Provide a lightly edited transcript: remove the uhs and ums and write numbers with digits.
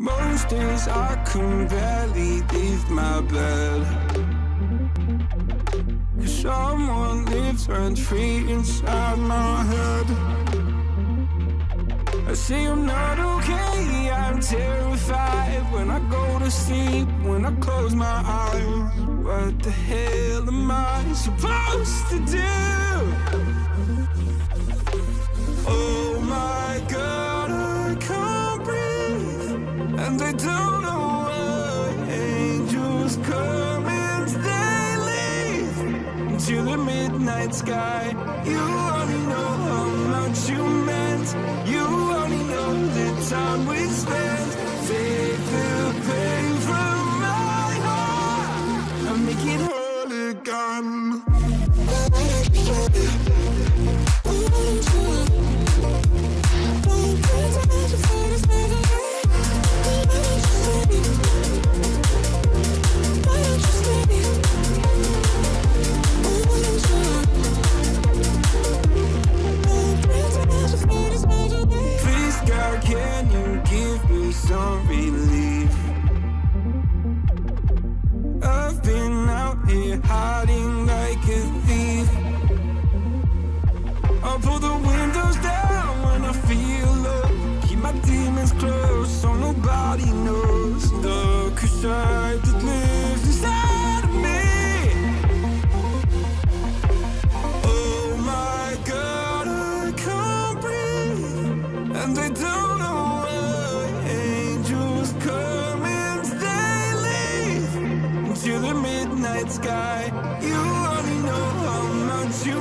Most days I can barely leave my bed, 'cause someone lives rent-free inside my head. I say I'm not okay, I'm terrified when I go to sleep, when I close my eyes. What the hell am I supposed to do? Oh my God, I can't breathe, and I don't know why. Angels come and they leave into the midnight sky. You only know how much you meant, you only know the time we spent. Take the pain from my heart and make it whole again. Please, God, can you give me some relief? I've been out here hiding like a thief. I'll pull the windows down when I feel low, keep my demons close so nobody knows the side that lives inside of me. Oh my God, I can't breathe, and they don't know why. Angels come and they leave into the midnight sky. You only know how much you